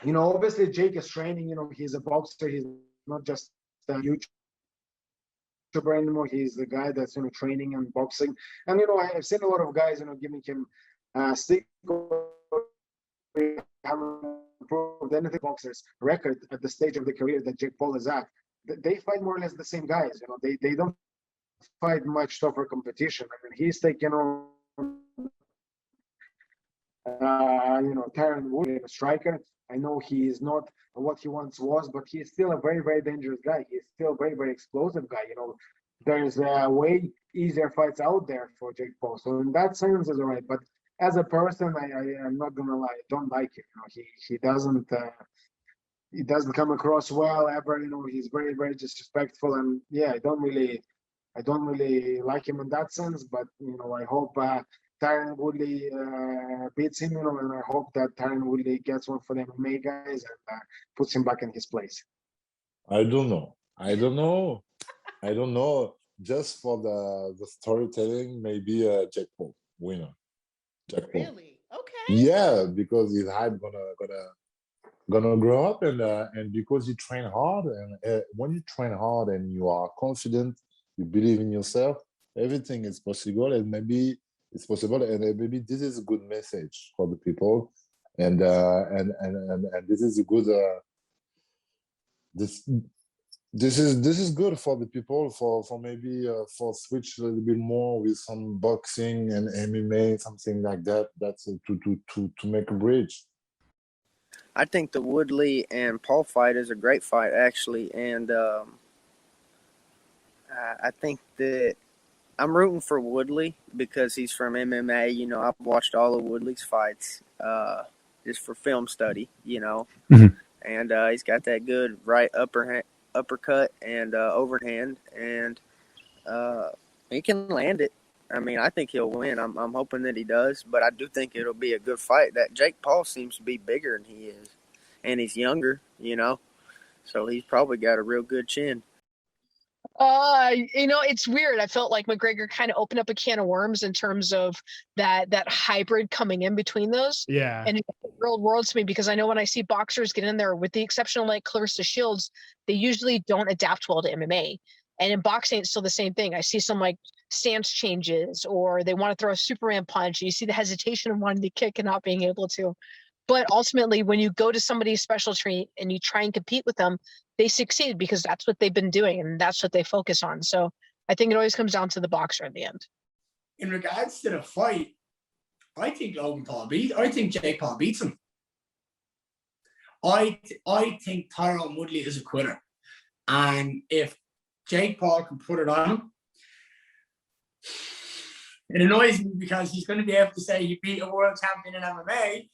Obviously Jake is training. He's a boxer. He's not just a YouTuber anymore. He's the guy that's training and boxing. And I've seen a lot of guys giving him stick. Haven't proved anything. Boxers record at the stage of the career that Jake Paul is at. They fight more or less the same guys. They don't fight much tougher competition. I mean, he's taking on Tyron Woodley, a striker. I know he is not what he once was, but he's still a very, very dangerous guy. He's still a very, very explosive guy. There's way easier fights out there for Jake Paul. So in that sense, is all right. But as a person, I'm not gonna lie, I don't like him. He doesn't come across well ever. He's very, very disrespectful, and yeah, I don't really like him in that sense. But I hope Tyron Woodley beats him. And I hope that Tyron Woodley gets one for the MMA guys and puts him back in his place. I don't know. Just for the storytelling, maybe Jake Paul winner. Jake Paul. Really? Okay. Yeah, because his hype gonna grow up, and because you train hard, and when you train hard and you are confident, you believe in yourself, everything is possible, and maybe it's possible, and maybe this is a good message for the people, and this is a good this is good for the people for maybe for switch a little bit more with some boxing and MMA, something like that. That's to make a bridge. I think the Woodley and Paul fight is a great fight, actually, and I think that I'm rooting for Woodley because he's from MMA. I've watched all of Woodley's fights just for film study, Mm-hmm. And he's got that good right uppercut and overhand, and he can land it. I mean, I think he'll win. I'm hoping that he does, but I do think it'll be a good fight. That Jake Paul seems to be bigger than he is, and he's younger, so he's probably got a real good chin. It's weird. I felt like McGregor kind of opened up a can of worms in terms of that hybrid coming in between those. Yeah. And it's a real world to me because I know when I see boxers get in there, with the exception of like Clarissa Shields, they usually don't adapt well to MMA. And in boxing, it's still the same thing. I see some like stance changes, or they want to throw a Superman punch. You see the hesitation of wanting to kick and not being able to. But ultimately, when you go to somebody's specialty and you try and compete with them, they succeed because that's what they've been doing and that's what they focus on. So I think it always comes down to the boxer in the end. In regards to the fight, I think Jake Paul beats him. I think Tyron Woodley is a quitter. And if Jake Paul can put it on him, it annoys me because he's going to be able to say he beat a world champion in MMA.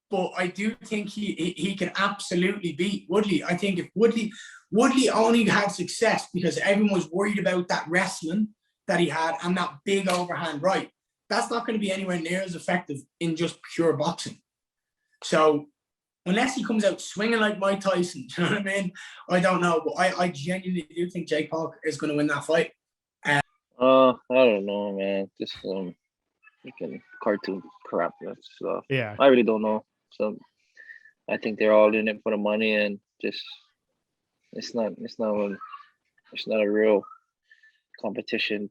But I do think he can absolutely beat Woodley. I think if Woodley only had success because everyone was worried about that wrestling that he had and that big overhand right, that's not going to be anywhere near as effective in just pure boxing. So unless he comes out swinging like Mike Tyson, you know what I mean? I don't know. But I genuinely do think Jake Paul is going to win that fight. I don't know, man. Just freaking cartoon crap. That's Yeah. I really don't know. So I think they're all in it for the money, and just it's not a real competition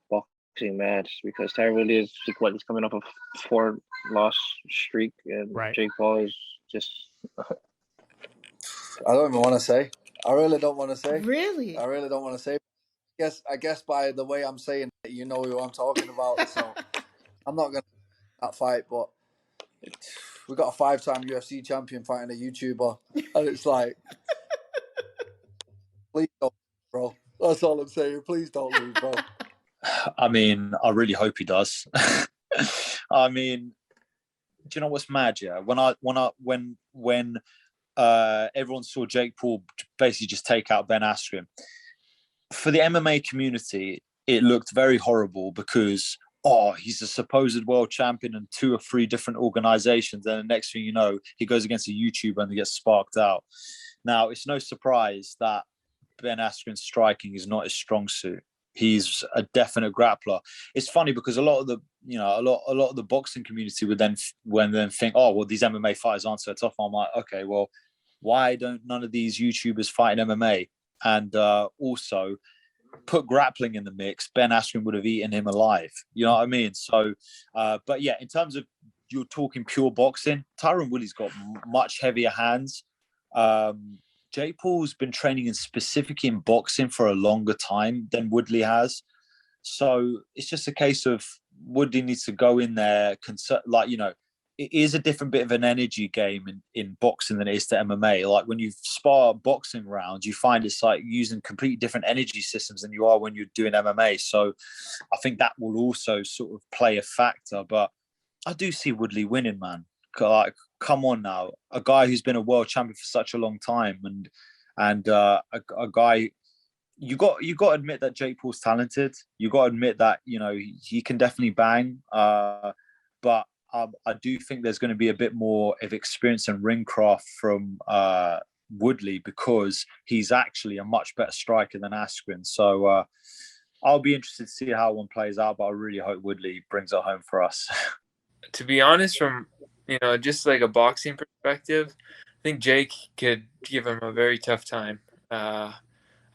boxing match because Tyron Woodley is he's coming off a 4-loss streak, and right. Jake Paul is just. I don't even want to say. I really don't want to say. Really? I really don't want to say. I guess by the way I'm saying it, you know who I'm talking about. So I'm not going to that fight, but we got a 5-time UFC champion fighting a YouTuber, and it's like, please don't, bro. That's all I'm saying. Please don't lose, bro. I mean, I really hope he does. I mean, do you know what's mad? Yeah, when everyone saw Jake Paul basically just take out Ben Askren, for the MMA community, it looked very horrible because, he's a supposed world champion in 2 or 3 different organizations. And the next thing you know, he goes against a YouTuber and he gets sparked out. Now, it's no surprise that Ben Askren's striking is not his strong suit. he's a definite grappler. It's funny because a lot of the boxing community would then think, oh well, these MMA fighters aren't so tough. I'm like, okay, well, why don't none of these YouTubers fight in MMA? And also put grappling in the mix, Ben Askren would have eaten him alive. You know what I mean? So, but yeah, in terms of you're talking pure boxing, Tyron Woodley's got much heavier hands. Jake Paul's been training specifically in boxing for a longer time than Woodley has. So it's just a case of Woodley needs to go in there, it is a different bit of an energy game in boxing than it is to MMA. Like when you spar boxing rounds, you find it's like using completely different energy systems than you are when you're doing MMA. So I think that will also sort of play a factor. But I do see Woodley winning, man. Like, come on now, a guy who's been a world champion for such a long time, and a guy. You got to admit that Jake Paul's talented. You got to admit that he can definitely bang. But I do think there's going to be a bit more of experience and ring craft from Woodley because he's actually a much better striker than Askren. So I'll be interested to see how one plays out, but I really hope Woodley brings it home for us. To be honest, from just like a boxing perspective, I think Jake could give him a very tough time.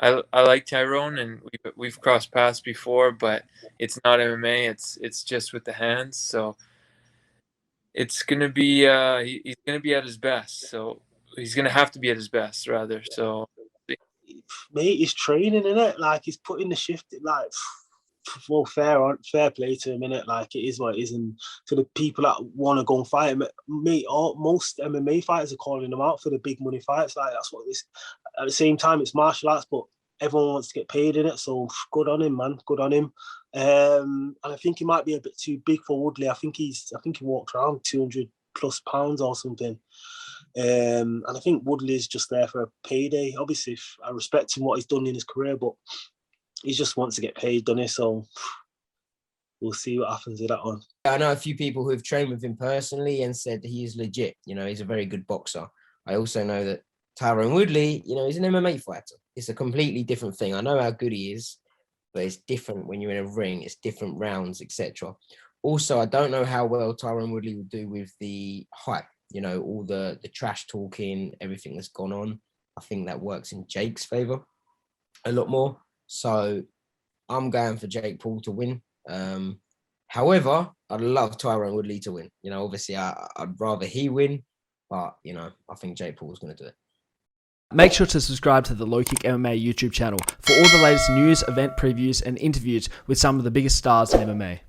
I like Tyron, and we've crossed paths before, but it's not MMA. It's just with the hands. So it's gonna be he's gonna be at his best. So he's gonna have to be at his best, rather. So mate, he's training, innit? Like he's putting the shift. Like, well, fair play to him, innit? Like it is what it is, and for the people that want to go and fight him, mate, most MMA fighters are calling him out for the big money fights. Like that's what this. At the same time, it's martial arts, but everyone wants to get paid in it. So good on him, man. Good on him. And I think he might be a bit too big for Woodley. I think he walked around 200+ pounds or something. And I think Woodley's just there for a payday. Obviously, I respect him what he's done in his career, but he just wants to get paid, doesn't he? So we'll see what happens with that one. I know a few people who have trained with him personally and said he is legit. He's a very good boxer. I also know that Tyron Woodley, he's an MMA fighter. It's a completely different thing. I know how good he is, but it's different when you're in a ring. It's different rounds, etc. Also, I don't know how well Tyron Woodley will do with the hype. All the trash talking, everything that's gone on. I think that works in Jake's favor a lot more. So I'm going for Jake Paul to win. However, I'd love Tyron Woodley to win. Obviously, I'd rather he win, but I think Jake Paul's going to do it. Make sure to subscribe to the LowKick MMA YouTube channel for all the latest news, event previews, and interviews with some of the biggest stars in MMA.